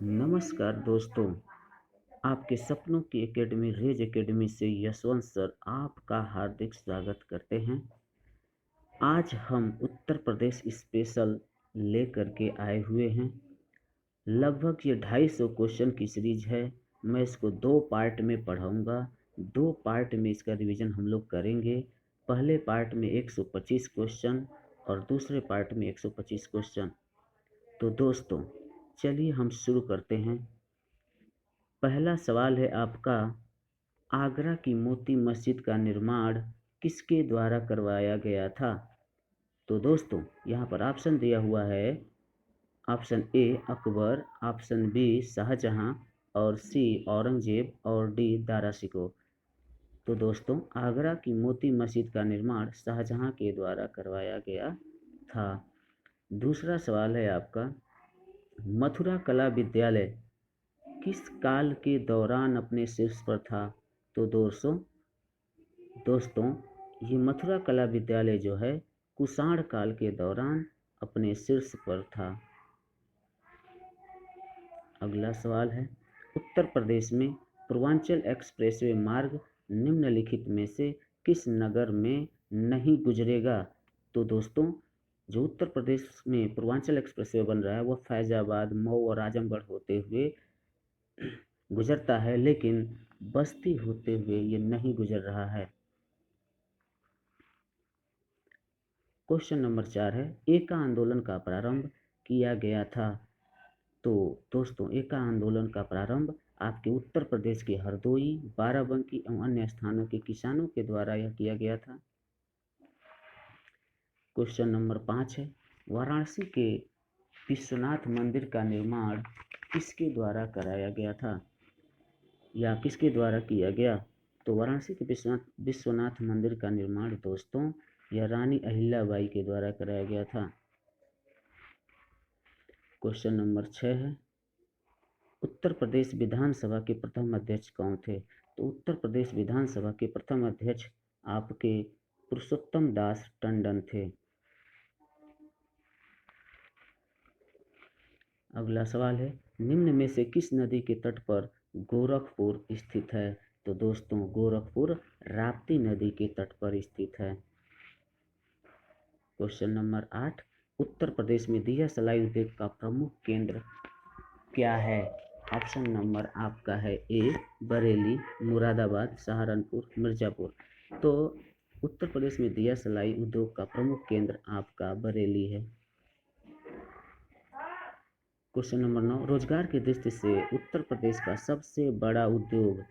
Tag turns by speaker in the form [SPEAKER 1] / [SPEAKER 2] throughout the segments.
[SPEAKER 1] नमस्कार दोस्तों, आपके सपनों की एकेडमी रेज एकेडमी से यशवंत सर आपका हार्दिक स्वागत करते हैं। आज हम उत्तर प्रदेश स्पेशल लेकर के आए हुए हैं। लगभग ये 250 क्वेश्चन की सीरीज है। मैं इसको 2 पार्ट में पढ़ाऊँगा। 2 पार्ट में इसका रिवीजन हम लोग करेंगे। पहले पार्ट में 125 क्वेश्चन और दूसरे पार्ट में 125 क्वेश्चन। तो दोस्तों, चलिए हम शुरू करते हैं। पहला सवाल है आपका, आगरा की मोती मस्जिद का निर्माण किसके द्वारा करवाया गया था? तो दोस्तों, यहाँ पर ऑप्शन दिया हुआ है। Option A Akbar, option B Shahjahan और सी औरंगजेब और डी दारा शिकोह। तो दोस्तों, आगरा की मोती मस्जिद का निर्माण शाहजहां के द्वारा करवाया गया था। दूसरा सवाल है आपका, मथुरा कला विद्यालय किस काल के दौरान अपने शीर्ष पर था? तो दोस्तों, ये मथुरा कला विद्यालय जो है कुषाण काल के दौरान अपने शीर्ष पर था। अगला सवाल है, उत्तर प्रदेश में पूर्वांचल एक्सप्रेसवे मार्ग निम्नलिखित में से किस नगर में नहीं गुजरेगा? तो दोस्तों, जो उत्तर प्रदेश में पूर्वांचल एक्सप्रेसवे बन रहा है वह फैजाबाद, मऊ और आजमगढ़ होते हुए गुजरता है, लेकिन बस्ती होते हुए ये नहीं गुजर रहा है। क्वेश्चन नंबर 4 है, एका आंदोलन का प्रारंभ किया गया था। तो दोस्तों, एका आंदोलन का प्रारंभ आपके उत्तर प्रदेश के हरदोई, बाराबंकी एवं अन्य स्थानों के किसानों के द्वारा यह किया गया था। क्वेश्चन नंबर 5 है, वाराणसी के विश्वनाथ मंदिर का निर्माण किसके द्वारा कराया गया था या किसके द्वारा किया गया? तो वाराणसी के विश्वनाथ मंदिर का निर्माण दोस्तों यह रानी अहिल्याबाई के द्वारा कराया गया था। क्वेश्चन नंबर 6 है, उत्तर प्रदेश विधानसभा के प्रथम अध्यक्ष कौन थे? तो उत्तर प्रदेश विधानसभा के प्रथम अध्यक्ष आपके पुरुषोत्तम दास टंडन थे। अगला सवाल है, निम्न में से किस नदी के तट पर गोरखपुर स्थित है? तो दोस्तों, गोरखपुर राप्ती नदी के तट पर स्थित है। क्वेश्चन नंबर 8, उत्तर प्रदेश में दिया सलाई उद्योग का प्रमुख केंद्र क्या है? ऑप्शन नंबर आपका है ए बरेली, मुरादाबाद, सहारनपुर, मिर्जापुर। तो उत्तर प्रदेश में दिया सलाई उद्योग का प्रमुख केंद्र आपका बरेली है। क्वेश्चन नंबर 9, रोजगार की दृष्टि से उत्तर प्रदेश का सबसे बड़ा उद्योग,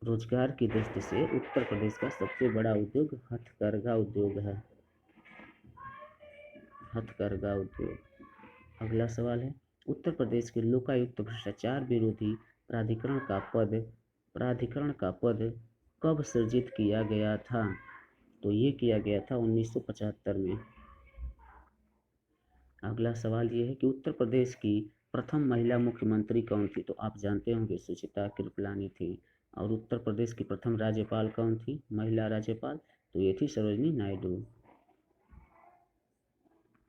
[SPEAKER 1] रोजगार की दृष्टि से उत्तर प्रदेश का सबसे बड़ा उद्योग हथकरघा उद्योग है। हथकरघा उद्योग। अगला सवाल है, उत्तर प्रदेश के लोकायुक्त भ्रष्टाचार विरोधी प्राधिकरण का पद कब सृजित किया गया था? तो ये किया गया था 1975 में। अगला सवाल ये है कि उत्तर प्रदेश की प्रथम महिला मुख्यमंत्री कौन थी? तो आप जानते होंगे सुचित्रा कृपलानी थी। और उत्तर प्रदेश की प्रथम राज्यपाल कौन थी, महिला राज्यपाल? तो ये थी सरोजनी नायडू।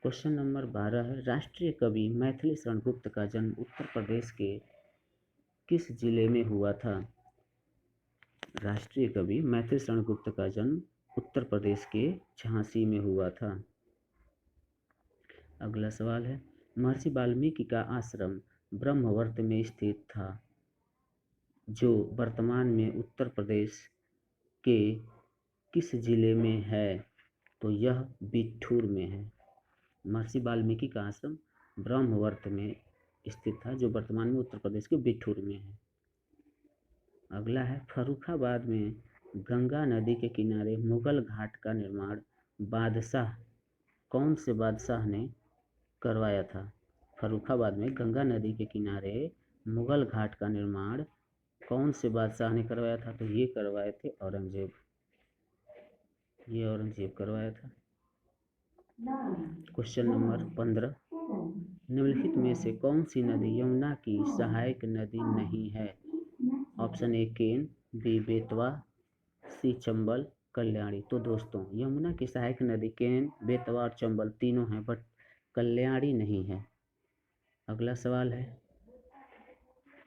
[SPEAKER 1] क्वेश्चन नंबर 12 है, राष्ट्रीय कवि मैथिली शरण गुप्त का जन्म उत्तर प्रदेश के किस जिले में हुआ था? राष्ट्रीय कवि मैथिली शरण गुप्त का जन्म उत्तर प्रदेश के झांसी में हुआ था। अगला सवाल है, महर्षि वाल्मीकि का आश्रम ब्रह्मवर्त में स्थित था, जो वर्तमान में उत्तर प्रदेश के किस जिले में है? तो यह बिठूर में है। महर्षि वाल्मीकि का आश्रम ब्रह्मवर्त में स्थित था, जो वर्तमान में उत्तर प्रदेश के बिठूर में है। अगला है, फर्रुखाबाद में गंगा नदी के किनारे मुगल घाट का निर्माण कौन से बादशाह ने करवाया था? फर्रुखाबाद में गंगा नदी के किनारे मुगल घाट का निर्माण कौन से बादशाह ने करवाया था? तो ये करवाए थे औरंगजेब। ये औरंगजेब करवाया था। क्वेश्चन नंबर 15, निम्नलिखित में से कौन सी नदी यमुना की सहायक नदी नहीं है? Option A Ken, B Betwa, C Chambal, Kalyani. तो दोस्तों, यमुना की सहायक नदी केन, बेतवा और चंबल तीनों हैं, बट कल्याणी नहीं है। अगला सवाल है,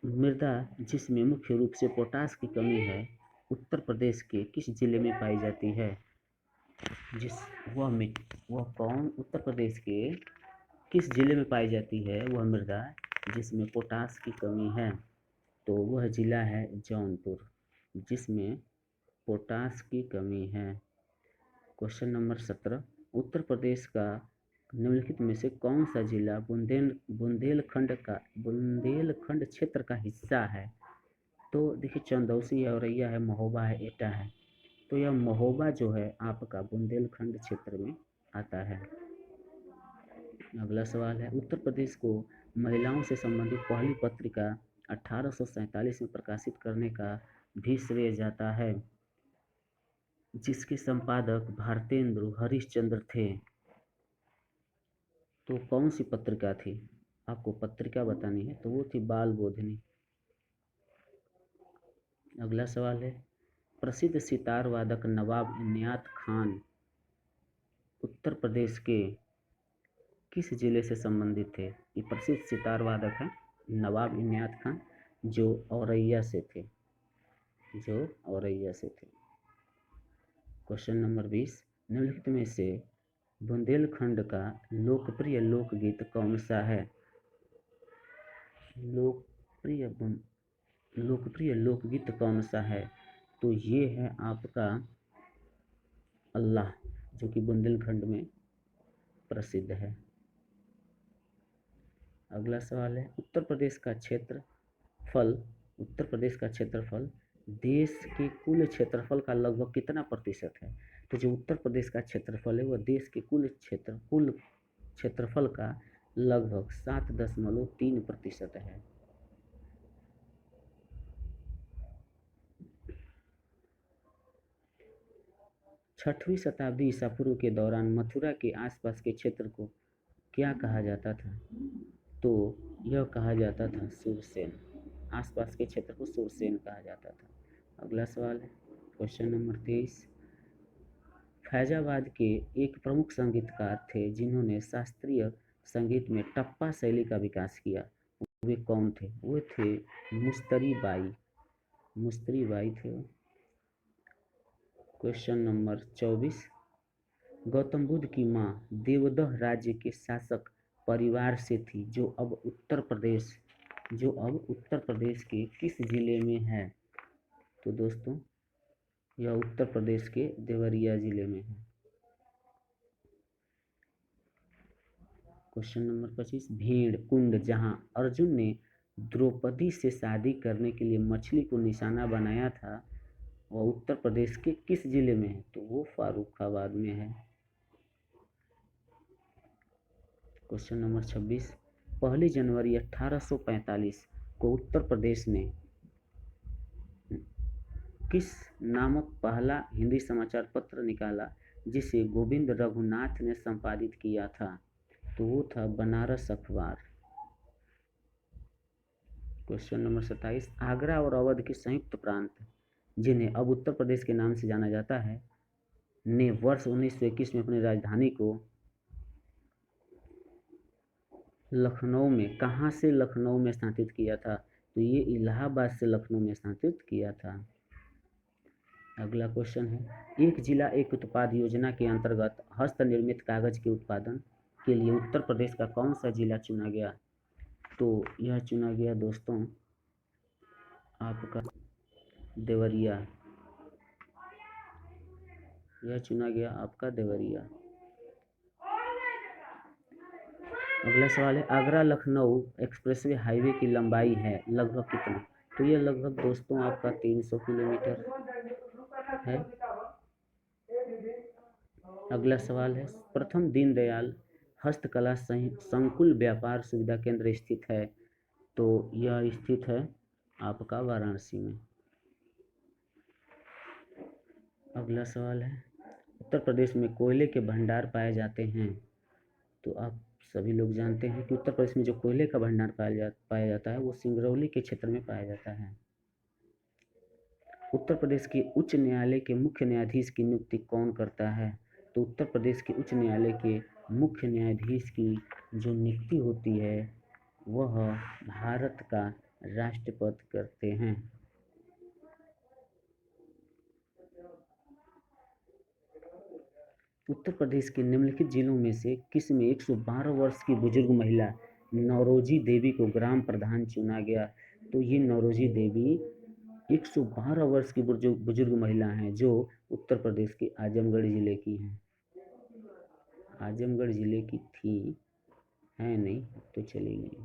[SPEAKER 1] मृदा जिसमें मुख्य रूप से पोटास की कमी है उत्तर प्रदेश के किस जिले में पाई जाती है? जिस वह कौन उत्तर प्रदेश के किस जिले में पाई जाती है वह मृदा जिसमें पोटास की कमी है? तो वह जिला है जौनपुर, जिसमें पोटास की कमी है। क्वेश्चन नंबर 17, उत्तर प्रदेश का निम्नलिखित में से कौन सा जिला बुंदेलखंड क्षेत्र का हिस्सा है? तो देखिए, चंदौसी है, औरैया है, महोबा है, एटा है। तो यह महोबा जो है आपका बुंदेलखंड क्षेत्र में आता है। अगला सवाल है, उत्तर प्रदेश को महिलाओं से संबंधित पहली पत्रिका 1847 में प्रकाशित करने का भी श्रेय जाता है, जिसके संपादक भारतेंदु हरिश्चंद्र थे। तो कौन सी पत्रिका थी? आपको पत्रिका बतानी है, तो वो थी बाल बोधिनी। अगला सवाल है, प्रसिद्ध सितार वादक नवाब इनायत खान उत्तर प्रदेश के किस जिले से संबंधित थे? ये प्रसिद्ध सितार वादक हैं नवाब इनायत खान, जो औरैया से थे। क्वेश्चन नंबर 20, निम्नलिखित में से बुंदेलखंड का लोकप्रिय लोकगीत कौन सा है? लोकप्रिय लोकगीत कौन सा है? तो ये है आपका अल्लाह, जो कि बुंदेलखंड में प्रसिद्ध है। अगला सवाल है, उत्तर प्रदेश का क्षेत्रफल देश के कुल क्षेत्रफल का लगभग कितना प्रतिशत है? तो जो उत्तर प्रदेश का क्षेत्रफल है वह देश के कुल क्षेत्रफल का लगभग 7.3% है। छठवीं शताब्दी ईसा पूर्व के दौरान मथुरा के आसपास के क्षेत्र को क्या कहा जाता था? तो यह कहा जाता था सुरसेन। आसपास के क्षेत्र को सुरसेन कहा जाता था। अगला सवाल है, क्वेश्चन नंबर 23, फैजाबाद के एक प्रमुख संगीतकार थे जिन्होंने शास्त्रीय संगीत में टप्पा शैली का विकास किया, वे कौन थे? वो थे मुस्तरी बाई थे। क्वेश्चन नंबर 24, गौतम बुद्ध की मां देवदह राज्य के शासक परिवार से थी, जो अब उत्तर प्रदेश के किस जिले में है? तो दोस्तों, यह उत्तर प्रदेश के देवरिया जिले में है। क्वेश्चन नंबर 25, भेड़ कुंड जहां अर्जुन ने द्रौपदी से शादी करने के लिए मछली को निशाना बनाया था, वह उत्तर प्रदेश के किस जिले में है? तो वो फारुखाबाद में है। क्वेश्चन नंबर 26, 1 जनवरी 1845 को उत्तर प्रदेश ने किस नामक पहला हिंदी समाचार पत्र निकाला जिसे गोविंद रघुनाथ ने संपादित किया था? तो वो था बनारस अखबार। क्वेश्चन नंबर 27, आगरा और अवध के संयुक्त प्रांत, जिन्हें अब उत्तर प्रदेश के नाम से जाना जाता है, ने वर्ष 1921 में अपनी राजधानी को लखनऊ में कहाँ से लखनऊ में स्थापित किया था? तो ये इलाहाबाद से लखनऊ में स्थापित किया था। अगला क्वेश्चन है, एक जिला एक उत्पाद योजना के अंतर्गत हस्त निर्मित कागज के उत्पादन के लिए उत्तर प्रदेश का कौन सा जिला चुना गया? तो यह चुना गया दोस्तों आपका देवरिया। अगला सवाल है, आगरा लखनऊ एक्सप्रेसवे हाईवे की लंबाई है लगभग कितनी? तो यह लगभग दोस्तों आपका 300 किलोमीटर है। अगला सवाल है, प्रथम दीनदयाल हस्तकला संकुल व्यापार सुविधा केंद्र स्थित है? तो यह स्थित है आपका वाराणसी में। अगला सवाल है, उत्तर प्रदेश में कोयले के भंडार पाए जाते हैं? तो आप सभी लोग जानते हैं कि उत्तर प्रदेश में जो कोयले का भंडार पाया जाता है वो सिंगरौली के क्षेत्र में पाया जाता है। उत्तर प्रदेश के उच्च न्यायालय के मुख्य न्यायाधीश की नियुक्ति कौन करता है? तो उत्तर प्रदेश के उच्च न्यायालय के मुख्य न्यायाधीश की जो नियुक्ति होती है वह भारत का राष्ट्रपति करते हैं। उत्तर प्रदेश के निम्नलिखित जिलों में से किस में 112 वर्ष की बुजुर्ग महिला नौरोजी देवी को ग्राम प्रधान चुना गया? तो ये नौरोजी देवी 112 वर्ष की बुजुर्ग महिला हैं जो उत्तर प्रदेश के आजमगढ़ जिले की हैं। आजमगढ़ जिले की थी, है नहीं तो चली गई।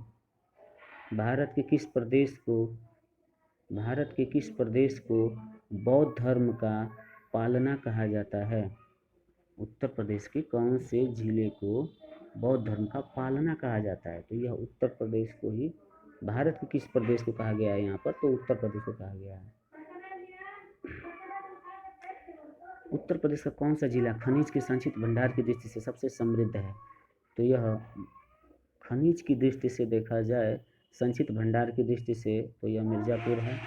[SPEAKER 1] भारत के किस प्रदेश को बौद्ध धर्म का पालना कहा जाता है? उत्तर प्रदेश के कौन से जिले को बौद्ध धर्म का पालना कहा जाता है? तो यह उत्तर प्रदेश को ही, भारत के किस प्रदेश को कहा गया है यहाँ पर? तो उत्तर प्रदेश को कहा गया है। उत्तर प्रदेश का कौन सा जिला खनिज के संचित भंडार की दृष्टि से सबसे समृद्ध है? तो यह खनिज की दृष्टि से देखा जाए, संचित भंडार की दृष्टि से, तो यह मिर्ज़ापुर है।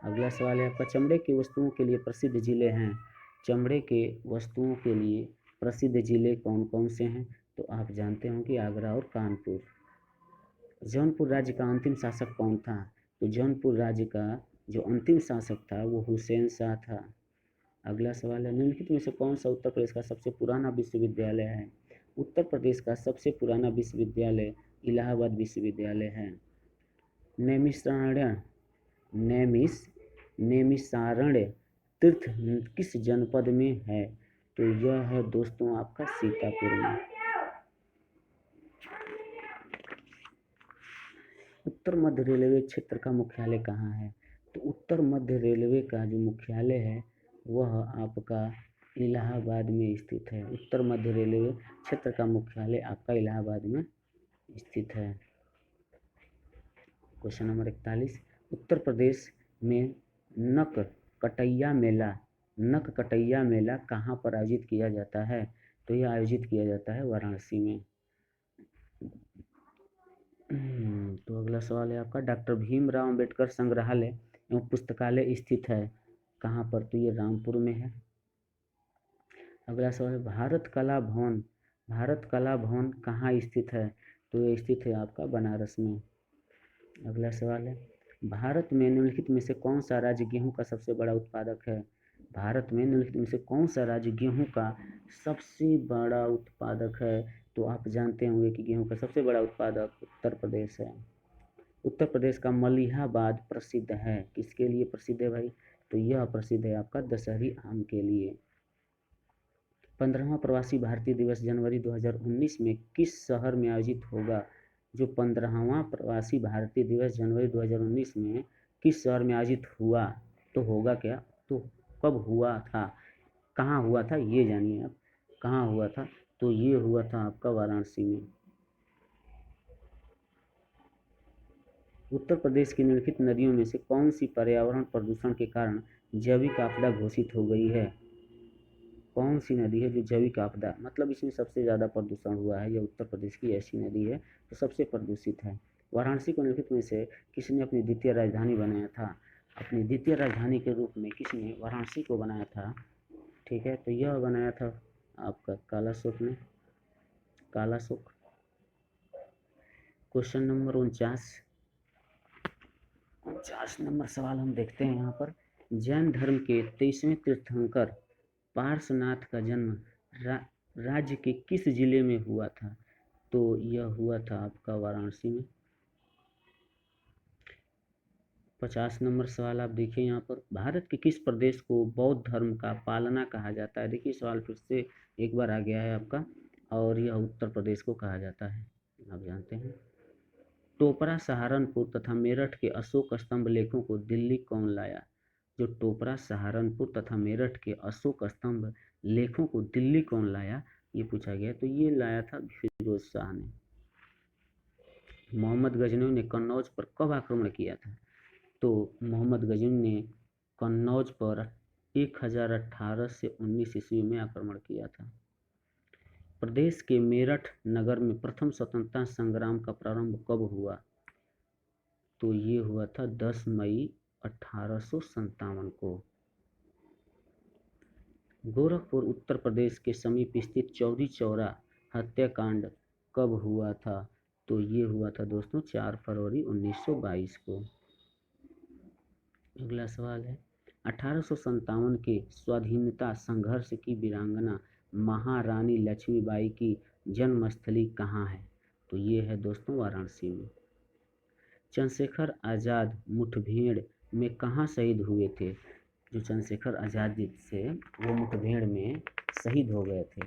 [SPEAKER 1] अगला सवाल है आपका, चमड़े की वस्तुओं के लिए प्रसिद्ध जिले हैं। चमड़े के वस्तुओं के लिए प्रसिद्ध जिले कौन कौन से हैं? तो आप जानते हो कि आगरा और कानपुर। जौनपुर राज्य का अंतिम शासक कौन था? तो जौनपुर राज्य का जो अंतिम शासक था वो हुसैन शाह था। अगला सवाल है, निम्नलिखित में से कौन सा उत्तर प्रदेश का सबसे पुराना विश्वविद्यालय है? उत्तर प्रदेश का सबसे पुराना विश्वविद्यालय इलाहाबाद विश्वविद्यालय है। नैमिषारण्य तीर्थ किस जनपद में है? तो यह है दोस्तों आपका सीतापुर में। उत्तर मध्य रेलवे क्षेत्र का मुख्यालय कहाँ है? तो उत्तर मध्य रेलवे का जो मुख्यालय है वह आपका इलाहाबाद में स्थित है। उत्तर मध्य रेलवे क्षेत्र का मुख्यालय आपका इलाहाबाद में स्थित है। क्वेश्चन नंबर 41, उत्तर प्रदेश में नक कटैया मेला कहाँ पर आयोजित किया जाता है? तो यह आयोजित किया जाता है वाराणसी में। तो अगला सवाल है आपका, डॉक्टर भीमराव अंबेडकर संग्रहालय एवं पुस्तकालय स्थित है कहाँ पर? तो ये रामपुर में है। अगला सवाल है, भारत कला भवन कहाँ स्थित है? तो ये स्थित है आपका बनारस में। अगला सवाल है, भारत में निम्नलिखित में से कौन सा राज्य गेहूं का सबसे बड़ा उत्पादक है? भारत में निम्नलिखित में से कौन सा राज्य गेहूं का सबसे बड़ा उत्पादक है? तो आप जानते होंगे कि गेहूं का सबसे बड़ा उत्पादक उत्तर प्रदेश है। उत्तर प्रदेश का मलिहाबाद प्रसिद्ध है। किसके लिए प्रसिद्ध है भाई? तो यह प्रसिद्ध है आपका दशहरी आम के लिए। 15वां प्रवासी भारतीय दिवस जनवरी 2019 में किस शहर में आयोजित होगा? जो 15वां प्रवासी भारतीय दिवस जनवरी 2019 में किस शहर में आयोजित हुआ? तो होगा क्या? तो कब हुआ था, कहाँ हुआ था, ये जानिए आप। कहाँ हुआ था? तो ये हुआ था आपका वाराणसी में। उत्तर प्रदेश की निम्नलिखित नदियों में से कौन सी पर्यावरण प्रदूषण के कारण जैविक आपदा घोषित हो गई है? कौन सी नदी है जो जैविक आपदा, मतलब इसमें सबसे ज़्यादा प्रदूषण हुआ है? यह उत्तर प्रदेश की ऐसी नदी है जो सबसे प्रदूषित है। वाराणसी को निम्नलिखित में से किसने अपनी द्वितीय राजधानी बनाया था? अपनी द्वितीय राजधानी के रूप में किसने वाराणसी को बनाया था? ठीक है, तो यह बनाया था आपका कालाशोक ने, कालाशोक। क्वेश्चन नंबर 49 नंबर सवाल हम देखते हैं यहाँ पर, जैन धर्म के 23वें तीर्थंकर पार्श्वनाथ का जन्म राज्य के किस जिले में हुआ था? तो यह हुआ था आपका वाराणसी में। 50 नंबर सवाल आप देखिए यहाँ पर, भारत के किस प्रदेश को बौद्ध धर्म का पालना कहा जाता है? देखिए सवाल फिर से एक बार आ गया है आपका, और यह उत्तर प्रदेश को कहा जाता है, आप जानते हैं। टोपरा, सहारनपुर तथा मेरठ के अशोक स्तंभ लेखों को दिल्ली कौन लाया? जो टोपरा, सहारनपुर तथा मेरठ के अशोक स्तंभ लेखों को दिल्ली कौन लाया, ये पूछा गया। तो ये लाया था फिरोज शाह ने। मोहम्मद गजनवी ने कन्नौज पर कब आक्रमण किया था? तो मोहम्मद गजनवी ने कन्नौज पर 1018 से 19 ईस्वी में आक्रमण किया था। प्रदेश के मेरठ नगर में प्रथम स्वतंत्रता संग्राम का प्रारंभ कब हुआ? तो ये हुआ था 10 मई 1857 को। गोरखपुर उत्तर प्रदेश के समीप स्थित चौरी चौरा हत्याकांड कब हुआ था? तो ये हुआ था दोस्तों 4 फरवरी 1922 को। अगला सवाल है 1857 के स्वाधीनता संघर्ष की वीरांगना महारानी लक्ष्मीबाई की जन्मस्थली कहाँ है? तो ये है दोस्तों वाराणसी में। चंद्रशेखर आज़ाद मुठभेड़ में कहाँ शहीद हुए थे? जो चंद्रशेखर आज़ाद जी थे वो मुठभेड़ में शहीद हो गए थे।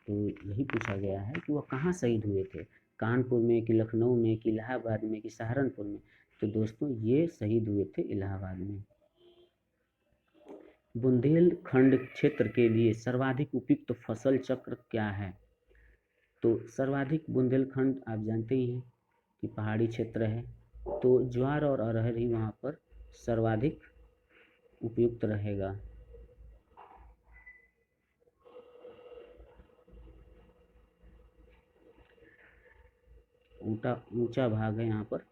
[SPEAKER 1] तो यही पूछा गया है कि वह कहाँ शहीद हुए थे, कानपुर में कि लखनऊ में कि इलाहाबाद में कि सहारनपुर में? तो दोस्तों ये शहीद हुए थे इलाहाबाद में। बुंदेलखंड क्षेत्र के लिए सर्वाधिक उपयुक्त फसल चक्र क्या है? तो सर्वाधिक बुंदेलखंड आप जानते ही हैं कि पहाड़ी क्षेत्र है, तो ज्वार और अरहर ही वहाँ पर सर्वाधिक उपयुक्त रहेगा। ऊंचा भाग है यहाँ पर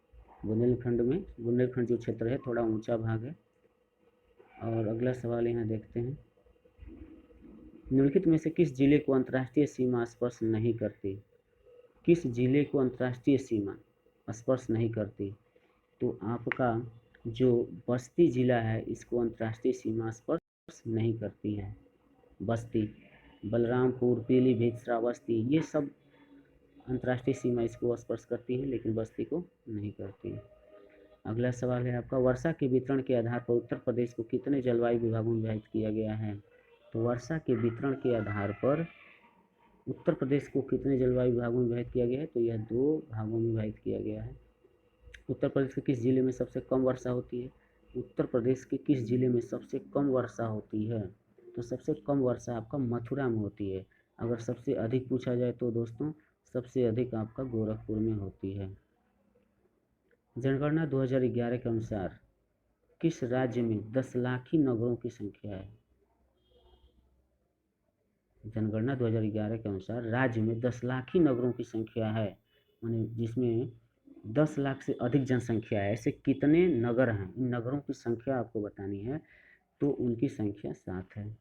[SPEAKER 1] बुंदेलखंड में। बुंदेलखंड जो क्षेत्र है थोड़ा ऊंचा भाग है। और अगला सवाल यहाँ देखते हैं, निम्नलिखित में से किस जिले को अंतर्राष्ट्रीय सीमा स्पर्श नहीं करती? किस जिले को अंतर्राष्ट्रीय सीमा स्पर्श नहीं करती? तो आपका जो बस्ती जिला है इसको अंतर्राष्ट्रीय सीमा स्पर्श नहीं करती है। बस्ती, बलरामपुर, पीलीभीत, श्रावस्ती ये सब अंतर्राष्ट्रीय सीमा इसको स्पर्श करती है, लेकिन बस्ती को नहीं करती है। अगला सवाल है आपका, वर्षा के वितरण के आधार पर उत्तर प्रदेश को कितने जलवायु विभागों में विभाजित किया गया है? तो वर्षा के वितरण के आधार पर उत्तर प्रदेश को कितने जलवायु विभागों में विभाजित किया गया है? तो यह 2 भागों में विभाजित किया गया है। उत्तर प्रदेश के किस जिले में सबसे कम वर्षा होती है? उत्तर प्रदेश के किस जिले में सबसे कम वर्षा होती है? तो सबसे कम वर्षा आपका मथुरा में होती है। अगर सबसे अधिक पूछा जाए तो दोस्तों सबसे अधिक आपका गोरखपुर में होती है। जनगणना 2011 के अनुसार किस राज्य में 10 लाखी नगरों की संख्या है? जनगणना 2011 के अनुसार राज्य में 10 लाखी नगरों की संख्या है, माने जिसमें 10 लाख से अधिक जनसंख्या है। ऐसे कितने नगर हैं? इन नगरों की संख्या आपको बतानी है, तो उनकी संख्या 7 है।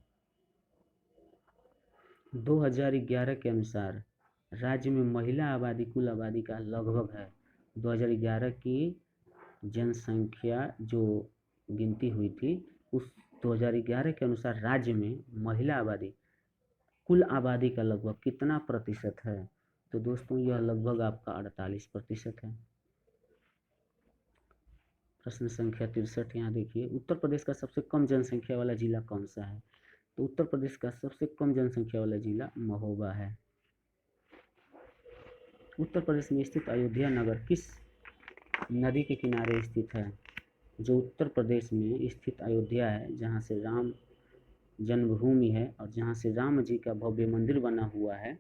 [SPEAKER 1] 2011 के अनुसार राज्य में महिला आबादी कुल आबादी का लगभग है। 2011 की जनसंख्या जो गिनती हुई थी उस 2011 के अनुसार राज्य में महिला आबादी कुल आबादी का लगभग कितना प्रतिशत है? तो दोस्तों यह लगभग आपका 48% है। प्रश्न संख्या 63 यहाँ देखिए, उत्तर प्रदेश का सबसे कम जनसंख्या वाला जिला कौन सा है? तो उत्तर प्रदेश का सबसे कम जनसंख्या वाला जिला महोबा है। उत्तर प्रदेश में स्थित अयोध्या नगर किस नदी के किनारे स्थित है? जो उत्तर प्रदेश में स्थित अयोध्या है, जहाँ से राम जन्मभूमि है और जहाँ से राम जी का भव्य मंदिर बना हुआ है,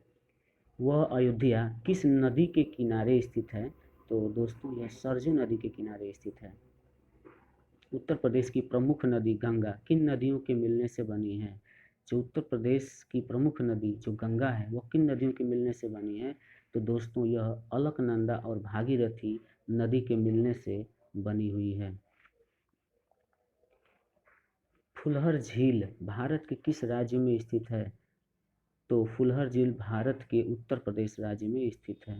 [SPEAKER 1] वह अयोध्या किस नदी के किनारे स्थित है? तो दोस्तों यह सरजू नदी के किनारे स्थित है। उत्तर प्रदेश की प्रमुख नदी गंगा किन नदियों के मिलने से बनी है? जो उत्तर प्रदेश की प्रमुख नदी जो गंगा है वह किन नदियों के मिलने से बनी है? तो दोस्तों यह अलकनंदा और भागीरथी नदी के मिलने से बनी हुई है। फुलहर झील भारत के किस राज्य में स्थित है? तो फुलहर झील भारत के उत्तर प्रदेश राज्य में स्थित है।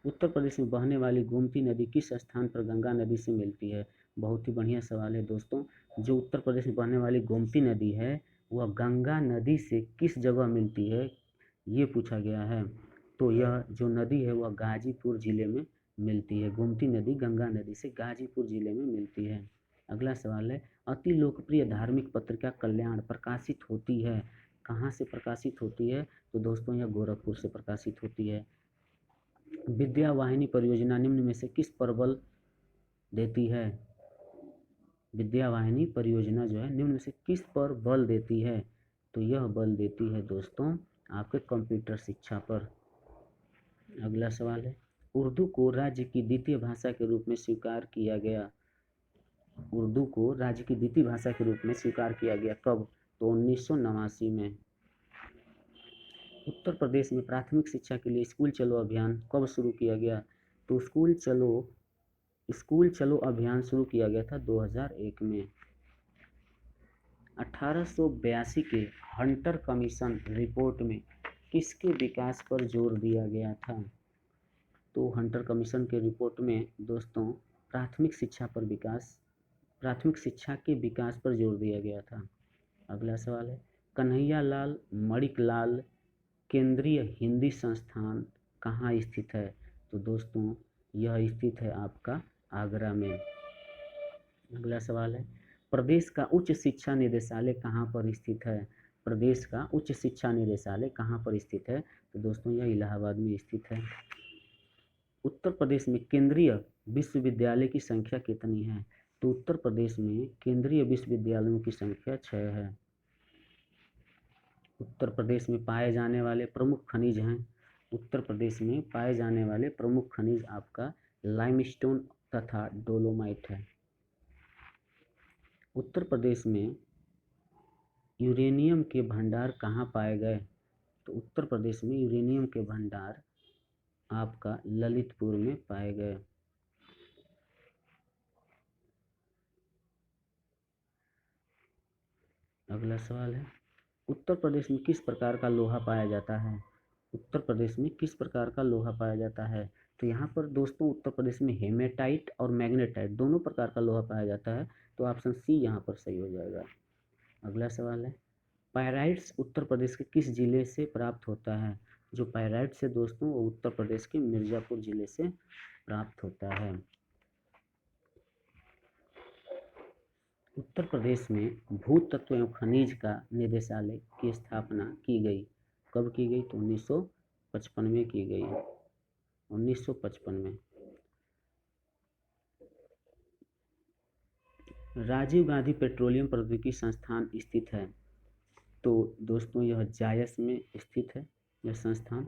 [SPEAKER 1] उत्तर प्रदेश में बहने वाली गोमती नदी किस स्थान पर गंगा नदी से मिलती है? बहुत ही बढ़िया सवाल है दोस्तों। जो उत्तर प्रदेश में बहने वाली गोमती नदी है वह गंगा नदी से किस जगह मिलती है, ये पूछा गया है। तो यह जो नदी है वह गाजीपुर जिले में मिलती है। गोमती नदी गंगा नदी से गाजीपुर जिले में मिलती है। अगला सवाल है, अति लोकप्रिय धार्मिक पत्रिका कल्याण प्रकाशित होती है, कहाँ से प्रकाशित होती है? तो दोस्तों यह गोरखपुर से प्रकाशित होती है। विद्या वाहिनी परियोजना निम्न में से किस पर बल देती है? विद्या वाहिनी परियोजना जो है निम्न में से किस पर बल देती है? तो यह बल देती है दोस्तों आपके कंप्यूटर शिक्षा पर। अगला सवाल है, उर्दू को राज्य की द्वितीय भाषा के रूप में स्वीकार किया गया। उर्दू को राज्य की द्वितीय भाषा के रूप में स्वीकार किया गया कब? तो 1989 में। उत्तर प्रदेश में प्राथमिक शिक्षा के लिए स्कूल चलो अभियान कब शुरू किया गया? तो स्कूल चलो अभियान शुरू किया गया था 2001 में। 1882 के हंटर कमीशन रिपोर्ट में किसके विकास पर जोर दिया गया था? तो हंटर कमीशन के रिपोर्ट में दोस्तों प्राथमिक शिक्षा के विकास पर जोर दिया गया था। अगला सवाल है, कन्हैया लाल मणिकलाल केंद्रीय हिंदी संस्थान कहाँ स्थित है? तो दोस्तों यह स्थित है आपका आगरा में। अगला सवाल है, प्रदेश का उच्च शिक्षा निदेशालय कहाँ पर स्थित है? प्रदेश का उच्च शिक्षा निदेशालय कहाँ पर स्थित है? तो दोस्तों यह इलाहाबाद में स्थित है। उत्तर प्रदेश में केंद्रीय विश्वविद्यालय की संख्या कितनी है? तो उत्तर प्रदेश में केंद्रीय विश्वविद्यालयों की संख्या 6 है। उत्तर प्रदेश में पाए जाने वाले प्रमुख खनिज हैं। उत्तर प्रदेश में पाए जाने वाले प्रमुख खनिज आपका लाइमस्टोन तथा डोलोमाइट है। उत्तर प्रदेश में यूरेनियम के भंडार कहाँ पाए गए? तो उत्तर प्रदेश में यूरेनियम के भंडार आपका ललितपुर में पाए गए। अगला सवाल है, उत्तर प्रदेश में किस प्रकार का लोहा पाया जाता है? उत्तर प्रदेश में किस प्रकार का लोहा पाया जाता है? तो यहाँ पर दोस्तों उत्तर प्रदेश में हेमेटाइट और मैग्नेटाइट दोनों प्रकार का लोहा पाया जाता है, तो ऑप्शन सी यहाँ पर सही हो जाएगा। अगला सवाल है, पायराइट्स उत्तर प्रदेश के किस जिले से प्राप्त होता है? जो पायराइट्स है दोस्तों वो उत्तर प्रदेश के मिर्जापुर जिले से प्राप्त होता है। उत्तर प्रदेश में भूतत्व एवं खनिज का निदेशालय की स्थापना की गई। कब की गई? तो 1955 में की गई। 1955 में। राजीव गांधी पेट्रोलियम प्रौद्योगिकी संस्थान स्थित है। तो दोस्तों यह जायस में स्थित है यह संस्थान।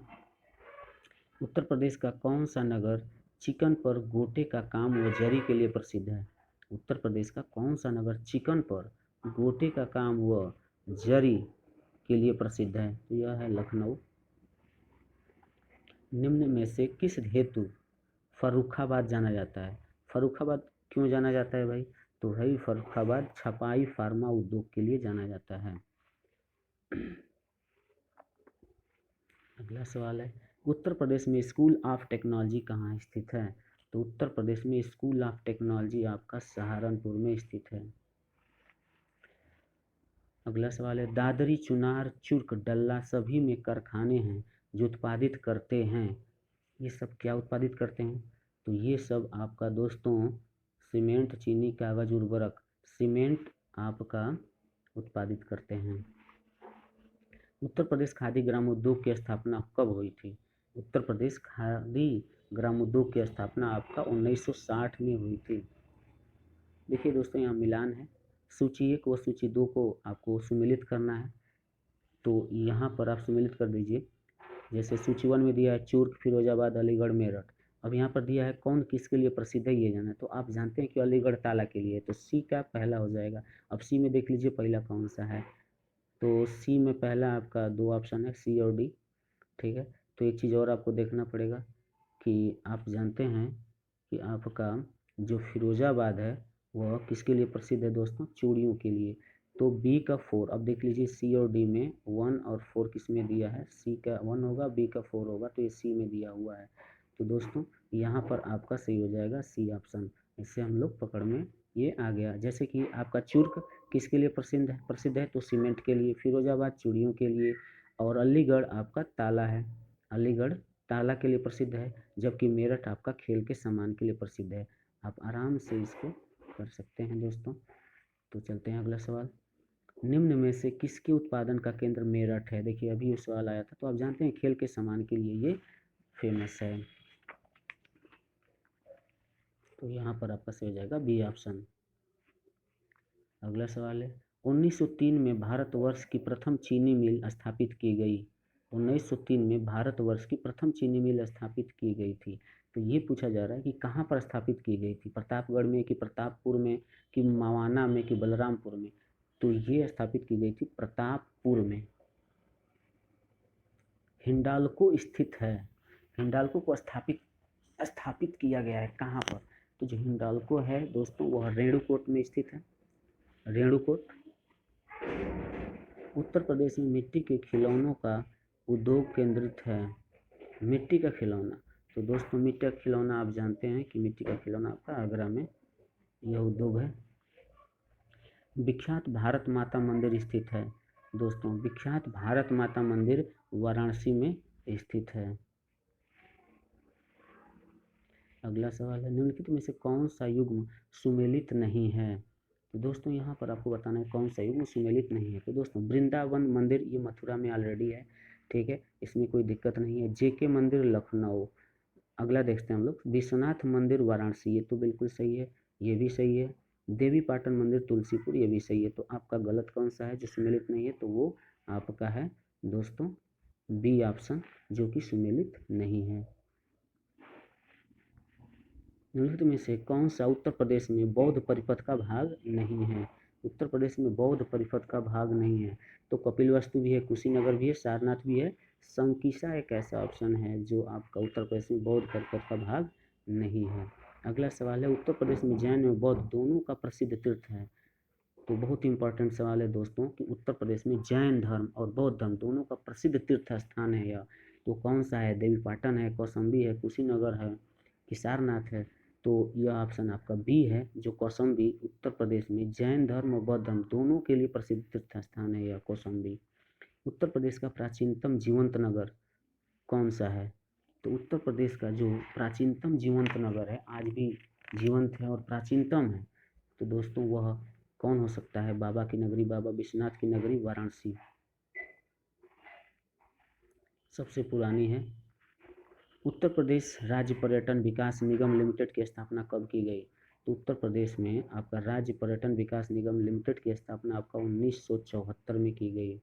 [SPEAKER 1] उत्तर प्रदेश का कौन सा नगर चिकन पर गोटे का काम व जरी के लिए प्रसिद्ध है? उत्तर प्रदेश का कौन सा नगर चिकन पर गोटे का काम व जरी के लिए प्रसिद्ध है? तो यह है लखनऊ। निम्न में से किस हेतु फर्रुखाबाद जाना जाता है? फर्रुखाबाद क्यों जाना जाता है भाई? तो भाई फर्रुखाबाद छपाई फार्मा उद्योग के लिए जाना जाता है। अगला सवाल है, उत्तर प्रदेश में स्कूल ऑफ टेक्नोलॉजी कहाँ स्थित है? तो उत्तर प्रदेश में स्कूल ऑफ टेक्नोलॉजी आपका सहारनपुर में स्थित है। अगला सवाल है, दादरी चुनार चुर्क डल्ला सभी में कारखाने हैं जो उत्पादित करते हैं। ये सब क्या उत्पादित करते हैं? तो ये सब आपका दोस्तों सीमेंट चीनी कागज उर्वरक सीमेंट आपका उत्पादित करते हैं। उत्तर प्रदेश खादी ग्रामोद्योग की स्थापना कब हुई थी? उत्तर प्रदेश खादी ग्रामोद्योग की स्थापना आपका 1960 में हुई थी। देखिए दोस्तों यहाँ मिलान है, सूची 1 व सूची 2 को आपको सुमेलित करना है, तो यहाँ पर आप सुमेलित कर दीजिए। जैसे सूची 1 में दिया है चुर्क, फिरोजाबाद, अलीगढ़, मेरठ। अब यहाँ पर दिया है कौन किसके लिए प्रसिद्ध है ये जाना है, तो आप जानते हैं कि अलीगढ़ ताला के लिए, तो सी का पहला हो जाएगा। अब सी में देख लीजिए पहला कौन सा है, तो सी में पहला आपका 2 ऑप्शन है सी और डी। ठीक है, तो एक चीज़ और आपको देखना पड़ेगा कि आप जानते हैं कि आपका जो फिरोजाबाद है वह किसके लिए प्रसिद्ध है दोस्तों? चूड़ियों के लिए। तो बी का 4, अब देख लीजिए सी और डी में 1 और 4 किस में दिया है? सी का 1 होगा, बी का 4 होगा, तो ये सी में दिया हुआ है। तो दोस्तों यहाँ पर आपका सही हो जाएगा सी ऑप्शन। इससे हम लोग पकड़ में ये आ गया। जैसे कि आपका चुर्क किसके लिए प्रसिद्ध है? तो सीमेंट के लिए, फिरोजाबाद चूड़ियों के लिए, और अलीगढ़ आपका ताला है, अलीगढ़ ताला के लिए प्रसिद्ध है, जबकि मेरठ आपका खेल के सामान के लिए प्रसिद्ध है। आप आराम से इसको कर सकते हैं दोस्तों। तो चलते हैं अगला सवाल, निम्न में से किसके उत्पादन का केंद्र मेरठ है? देखिए अभी ये सवाल आया था, तो आप जानते हैं खेल के सामान के लिए ये फेमस है, तो यहाँ पर आपका सही हो जाएगा बी ऑप्शन। अगला सवाल है, 1903 में भारतवर्ष की प्रथम चीनी मिल स्थापित की गई। 1903 में भारतवर्ष की प्रथम चीनी मिल स्थापित की गई थी। तो ये पूछा जा रहा है कि कहाँ पर स्थापित की गई थी? प्रतापगढ़ में कि प्रतापपुर में कि मवाना में कि बलरामपुर में? तो ये स्थापित की गई थी प्रतापपुर में। हिंडाल्को स्थित है, हिंडाल्को को स्थापित किया गया है कहाँ पर? तो जो हिंडाल्को है दोस्तों वह रेणुकूट में स्थित है, रेणुकूट। उत्तर प्रदेश में मिट्टी के खिलौनों का उद्योग केंद्रित है। मिट्टी का खिलौना, तो दोस्तों मिट्टी का खिलौना आप जानते हैं कि मिट्टी का खिलौना आपका आगरा में यह उद्योग है। विख्यात भारत माता मंदिर स्थित है। दोस्तों विख्यात भारत माता मंदिर वाराणसी में स्थित है। अगला सवाल है, निम्नलिखित में से कौन सा युग्म सुमेलित नहीं है? तो दोस्तों यहाँ पर आपको बताना है कौन सा युग्म सुमेलित नहीं है। तो दोस्तों वृंदावन मंदिर ये मथुरा में ऑलरेडी है, ठीक है, इसमें कोई दिक्कत नहीं है। जेके मंदिर लखनऊ। अगला देखते हैं हम लोग, विश्वनाथ मंदिर वाराणसी, ये तो बिल्कुल सही है, ये भी सही है। देवी पाटन मंदिर तुलसीपुर, ये भी सही है। तो आपका गलत कौन सा है जो सुमेलित नहीं है? तो वो आपका है दोस्तों बी ऑप्शन, जो कि सुमेलित नहीं है। निम्नलिखित में से कौन सा उत्तर प्रदेश में बौद्ध परिपथ का भाग नहीं है? उत्तर प्रदेश में बौद्ध परिपथ का भाग नहीं है। तो कपिलवस्तु भी है, कुशीनगर भी है, सारनाथ भी है, संकिसा एक ऐसा ऑप्शन है जो आपका उत्तर प्रदेश में बौद्ध परिपथ का भाग नहीं है। अगला सवाल है, उत्तर प्रदेश में जैन और बौद्ध दोनों का प्रसिद्ध तीर्थ है। तो बहुत ही इंपॉर्टेंट सवाल है दोस्तों कि उत्तर प्रदेश में जैन धर्म और बौद्ध धर्म दोनों का प्रसिद्ध तीर्थ स्थान है यह। तो कौन सा है? देवी पाटन है, कौशाम्बी है, कुशीनगर है कि सारनाथ है? तो यह ऑप्शन आपका बी है, जो कौशाम्बी उत्तर प्रदेश में जैन धर्म और बौद्ध धर्म दोनों के लिए प्रसिद्ध तीर्थ स्थान है यह कौशाम्बी। उत्तर प्रदेश का प्राचीनतम जीवंत नगर कौन सा है? तो उत्तर प्रदेश का जो प्राचीनतम जीवंत नगर है, आज भी जीवंत है और प्राचीनतम है, तो दोस्तों वह कौन हो सकता है? बाबा की नगरी, बाबा विश्वनाथ की नगरी वाराणसी सबसे पुरानी है। उत्तर प्रदेश राज्य पर्यटन विकास निगम लिमिटेड की स्थापना कब की गई? तो उत्तर प्रदेश में आपका राज्य पर्यटन विकास निगम लिमिटेड की स्थापना आपका 1974 में की गई।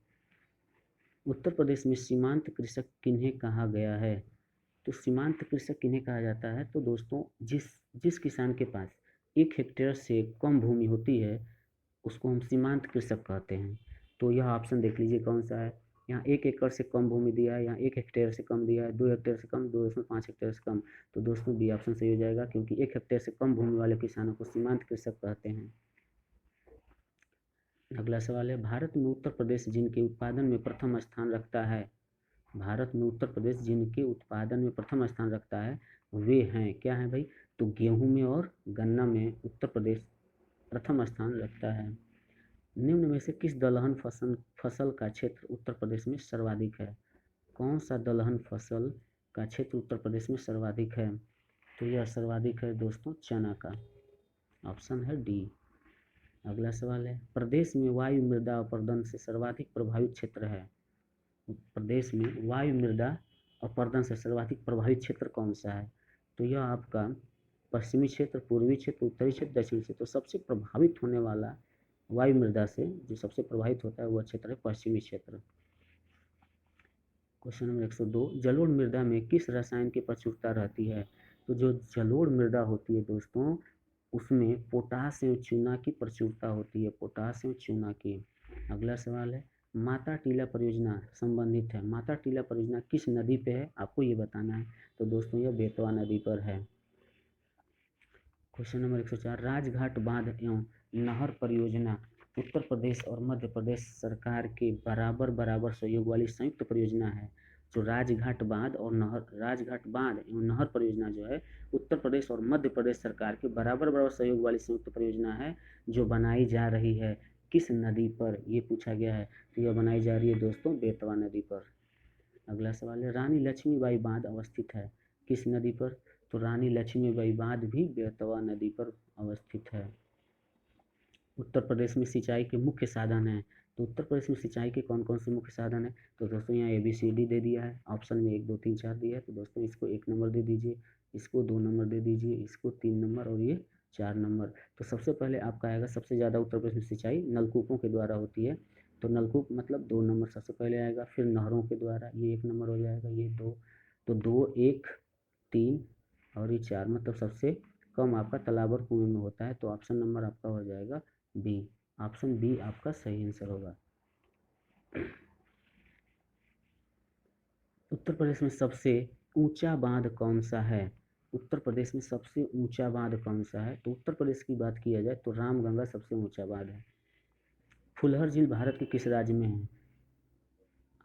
[SPEAKER 1] उत्तर प्रदेश में सीमांत कृषक किन्हें कहा गया है? तो सीमांत कृषक किन्हें कहा जाता है? तो दोस्तों जिस जिस किसान के पास 1 हेक्टेयर से कम भूमि होती है उसको हम सीमांत कृषक कहते हैं। तो यह ऑप्शन देख लीजिए कौन सा है। यहाँ 1 एकड़ से कम भूमि दिया है, यहाँ 1 हेक्टेयर से कम दिया है, 2 हेक्टेयर से कम, 2.5 हेक्टेयर से कम। तो दोस्तों बी ऑप्शन सही हो जाएगा, क्योंकि 1 हेक्टेयर से कम भूमि वाले किसानों को सीमांत कृषक कहते हैं। अगला सवाल है, भारत में उत्तर प्रदेश जिनके उत्पादन में प्रथम स्थान रखता है, भारत में उत्तर प्रदेश जिनके उत्पादन में प्रथम स्थान रखता है वे हैं, क्या है भाई? तो गेहूं में और गन्ना में उत्तर प्रदेश प्रथम स्थान रखता है। निम्न में से किस दलहन फसल का क्षेत्र उत्तर प्रदेश में सर्वाधिक है? कौन सा दलहन फसल का क्षेत्र उत्तर प्रदेश में सर्वाधिक है? तो यह सर्वाधिक है दोस्तों चना का, ऑप्शन है डी। अगला सवाल है, प्रदेश में वायु मृदा अपरदन से सर्वाधिक प्रभावित क्षेत्र है। प्रदेश में वायु मृदा अपरदन से सर्वाधिक प्रभावित क्षेत्र कौन सा है? तो यह आपका पश्चिमी क्षेत्र, पूर्वी क्षेत्र, उत्तरी क्षेत्र, दक्षिणी क्षेत्र। तो सबसे प्रभावित होने वाला वायु मृदा से जो सबसे प्रभावित होता है वह क्षेत्र है पश्चिमी क्षेत्र। क्वेश्चन नंबर 102, जलोढ़ मृदा में किस रसायन की प्रचुरता रहती है? तो जो जलोढ़ मृदा होती है दोस्तों उसमें पोटासियम चूना की प्रचुरता होती है, पोटासियम चूना की। अगला सवाल है, माता टीला परियोजना संबंधित है, माता टीला परियोजना किस नदी पे है आपको ये बताना है। तो दोस्तों यह बेतवा नदी पर है। क्वेश्चन नंबर 104, राजघाट बांध एवं नहर परियोजना उत्तर प्रदेश और मध्य प्रदेश सरकार के बराबर बराबर सहयोग वाली संयुक्त परियोजना है। जो राजघाट बांध एवं नहर परियोजना जो है उत्तर प्रदेश और मध्य प्रदेश सरकार के बराबर बराबर सहयोग वाली संयुक्त परियोजना है, जो बनाई जा रही है किस नदी पर, ये पूछा गया है। तो यह बनाई जा रही है दोस्तों बेतवा नदी पर। अगला सवाल है, रानी लक्ष्मीबाई बांध अवस्थित है किस नदी पर? तो रानी लक्ष्मीबाई बांध भी बेतवा नदी पर अवस्थित है। उत्तर प्रदेश में सिंचाई के मुख्य साधन हैं। तो उत्तर प्रदेश में सिंचाई के कौन कौन से मुख्य साधन हैं? तो दोस्तों यहाँ ABCD दे दिया है, ऑप्शन में 1 2 3 4 दिया है। तो दोस्तों इसको 1 नंबर दे दीजिए, इसको 2 नंबर दे दीजिए, इसको 3 नंबर और ये 4 नंबर। तो सबसे पहले आपका आएगा, सबसे ज़्यादा उत्तर प्रदेश में सिंचाई नलकूपों के द्वारा होती है। तो नलकूप मतलब 2 नंबर सबसे पहले आएगा, फिर नहरों के द्वारा ये 1 नंबर हो जाएगा, ये 2, तो 2 1 3 और ये 4, मतलब सबसे कम आपका तालाब और कुएं में होता है। तो ऑप्शन नंबर आपका हो जाएगा बी, ऑप्शन बी आपका सही आंसर होगा। उत्तर प्रदेश में सबसे ऊंचा बांध कौन सा है? उत्तर प्रदेश में सबसे ऊंचा बांध कौन सा है? तो उत्तर प्रदेश की बात किया जाए तो रामगंगा सबसे ऊंचा बांध है। फुलहर झील भारत के किस राज्य में है?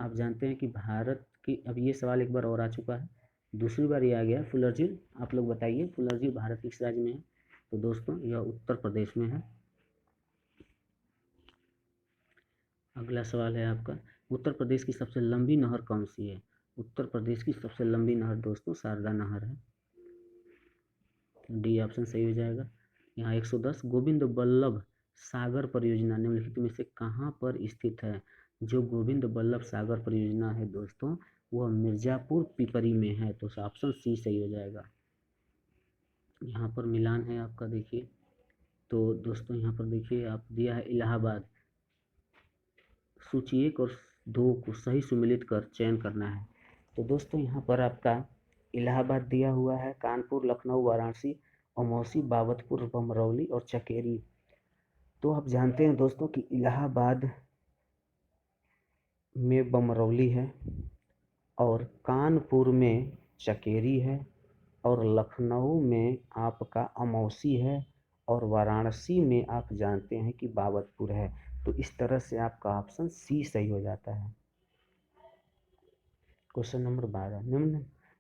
[SPEAKER 1] आप जानते हैं कि भारत की, अब ये सवाल एक बार और आ चुका है दूसरी बार ये आ गया फुलरजी। आप लोग बताइए फुलरजी भारत किस राज्य में है? तो दोस्तों यह उत्तर प्रदेश में है। अगला सवाल है आपका, उत्तर प्रदेश की सबसे लंबी नहर कौन सी है? उत्तर प्रदेश की सबसे लंबी नहर दोस्तों शारदा नहर है। डी ऑप्शन सही हो जाएगा। यहाँ 110, गोविंद बल्लभ सागर परियोजना निम्नलिखित में से कहाँ पर स्थित है? जो गोविंद बल्लभ सागर परियोजना है दोस्तों, वह मिर्जापुर पिपरी में है, तो ऑप्शन सी सही हो जाएगा। यहाँ पर मिलान है आपका, देखिए तो दोस्तों यहाँ पर देखिए आप दिया है इलाहाबाद। सूची 1 और 2 को सही सुमेलित कर चयन करना है। तो दोस्तों यहाँ पर आपका इलाहाबाद दिया हुआ है, कानपुर, लखनऊ, वाराणसी, अमौसी, बाबतपुर, बमरौली और चकेरी। तो आप जानते हैं दोस्तों कि इलाहाबाद में बमरौली है और कानपुर में चकेरी है और लखनऊ में आपका अमौसी है और वाराणसी में आप जानते हैं कि बाबतपुर है। तो इस तरह से आपका ऑप्शन सी सही हो जाता है। क्वेश्चन नंबर 12,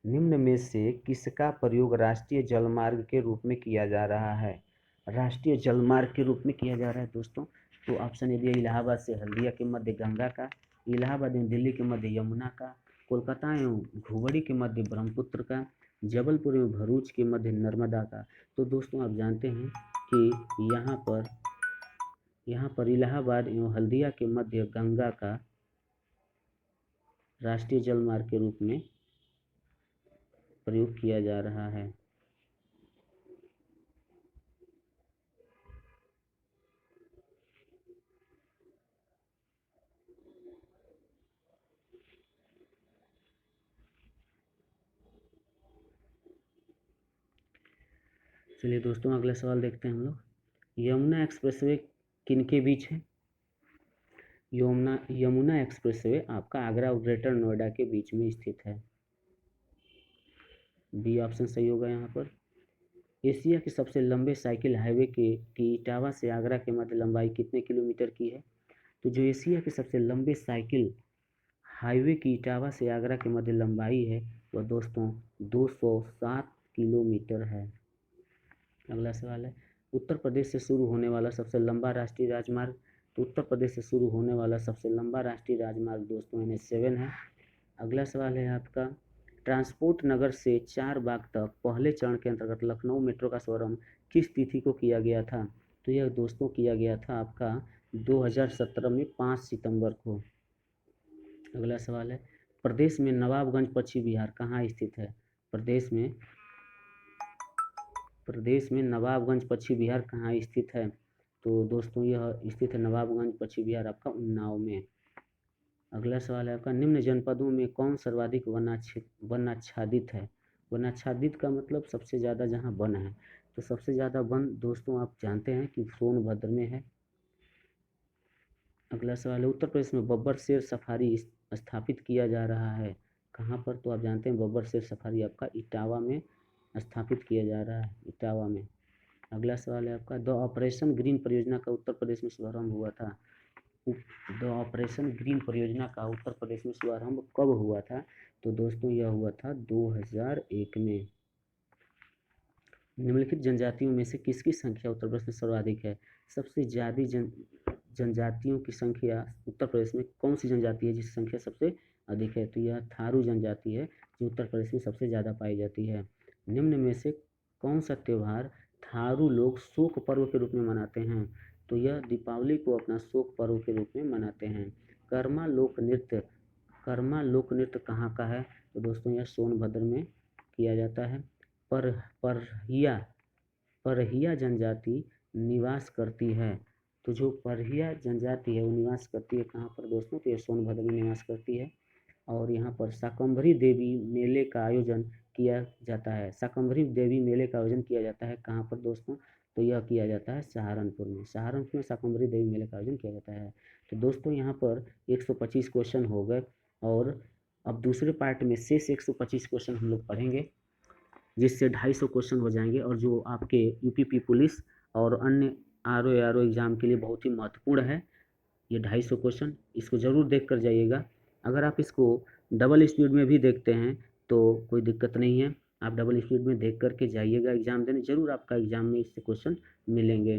[SPEAKER 1] निम्न में से किसका प्रयोग राष्ट्रीय जलमार्ग के रूप में किया जा रहा है? राष्ट्रीय जलमार्ग के रूप में किया जा रहा है दोस्तों, तो ऑप्शन यदि इलाहाबाद से हल्दिया के मध्य गंगा का, इलाहाबाद एवं दिल्ली के मध्य यमुना का, कोलकाता एवं धुबरी के मध्य ब्रह्मपुत्र का, जबलपुर एवं भरूच के मध्य नर्मदा का। तो दोस्तों आप जानते हैं कि यहाँ पर इलाहाबाद एवं हल्दिया के मध्य गंगा का राष्ट्रीय जलमार्ग के रूप में प्रयोग किया जा रहा है। चलिए दोस्तों अगला सवाल देखते हैं हम लोग, यमुना एक्सप्रेसवे किनके बीच है? यमुना एक्सप्रेसवे आपका आगरा और ग्रेटर नोएडा के बीच में स्थित है। बी ऑप्शन सही होगा यहाँ पर। एशिया के सबसे लंबे साइकिल हाईवे की इटावा से आगरा के मध्य लंबाई कितने किलोमीटर की है? तो जो एशिया के सबसे लंबे साइकिल हाईवे की इटावा से आगरा के मध्य लंबाई है वह दोस्तों 207 किलोमीटर है। अगला सवाल है, उत्तर प्रदेश से शुरू होने वाला सबसे लंबा राष्ट्रीय राजमार्ग? तो उत्तर प्रदेश से शुरू होने वाला सबसे लंबा राष्ट्रीय राजमार्ग दोस्तों NH7 है। अगला सवाल है आपका, ट्रांसपोर्ट नगर से चारबाग तक पहले चरण के अंतर्गत लखनऊ मेट्रो का शुभारंभ किस तिथि को किया गया था? तो यह दोस्तों किया गया था आपका 2017 में 5 सितंबर को। अगला सवाल है, प्रदेश में नवाबगंज पश्चिम बिहार कहाँ स्थित है? प्रदेश में नवाबगंज पश्चिम बिहार कहाँ स्थित है? तो दोस्तों यह स्थित है नवाबगंज पश्चिम बिहार आपका उन्नाव में। अगला सवाल है आपका, निम्न जनपदों में कौन सर्वाधिक वनाच्छादित है? वनाच्छादित का मतलब सबसे ज़्यादा जहाँ वन है, तो सबसे ज़्यादा वन दोस्तों आप जानते हैं कि सोनभद्र में है। अगला सवाल है, उत्तर प्रदेश में बब्बर शेर सफारी स्थापित किया जा रहा है कहाँ पर? तो आप जानते हैं बब्बर शेर सफारी आपका इटावा में स्थापित किया जा रहा है, इटावा में। अगला सवाल है आपका, द ऑपरेशन ग्रीन परियोजना का उत्तर प्रदेश में शुभारंभ हुआ था? द ऑपरेशन ग्रीन परियोजना का उत्तर प्रदेश में शुभारंभ कब हुआ था? तो दोस्तों यह हुआ था 2001 में। निम्नलिखित जनजातियों में से किसकी संख्या उत्तर प्रदेश में सर्वाधिक है? सबसे ज़्यादा जनजातियों की संख्या उत्तर प्रदेश में कौन सी जनजाति है जिसकी संख्या सबसे अधिक है? तो यह थारू जनजाति है जो उत्तर प्रदेश में सबसे ज़्यादा पाई जाती है। निम्न में से कौन सा त्यौहार थारू लोग शोक पर्व के रूप में मनाते हैं? तो यह दीपावली को अपना शोक पर्व के रूप में मनाते हैं। कर्मा लोक नृत्य कहाँ का है? तो दोस्तों यह सोनभद्र में किया जाता है। परहिया जनजाति निवास करती है, तो जो परहिया जनजाति है वो निवास करती है कहाँ पर दोस्तों? तो ये सोनभद्र में निवास करती है। और यहाँ पर शाकंभरी देवी मेले का आयोजन किया जाता है। शाकंभरी देवी मेले का आयोजन किया जाता है कहाँ पर दोस्तों? तो यह किया जाता है सहारनपुर में। सहारनपुर में शाकंभरी देवी मेले का आयोजन किया जाता है। तो दोस्तों यहाँ पर 125 क्वेश्चन हो गए और अब दूसरे पार्ट में शेष 125 क्वेश्चन हम लोग पढ़ेंगे, जिससे 250 क्वेश्चन हो जाएंगे और जो आपके यूपीपी पुलिस और अन्य आरओ एग्ज़ाम के लिए बहुत ही महत्वपूर्ण है ये 250 क्वेश्चन। इसको ज़रूर देख कर जाइएगा। अगर आप इसको डबल स्पीड में भी देखते हैं तो कोई दिक्कत नहीं है। आप डबल स्पीड में देख करके जाइएगा एग्ज़ाम देने, ज़रूर आपका एग्ज़ाम में इससे क्वेश्चन मिलेंगे।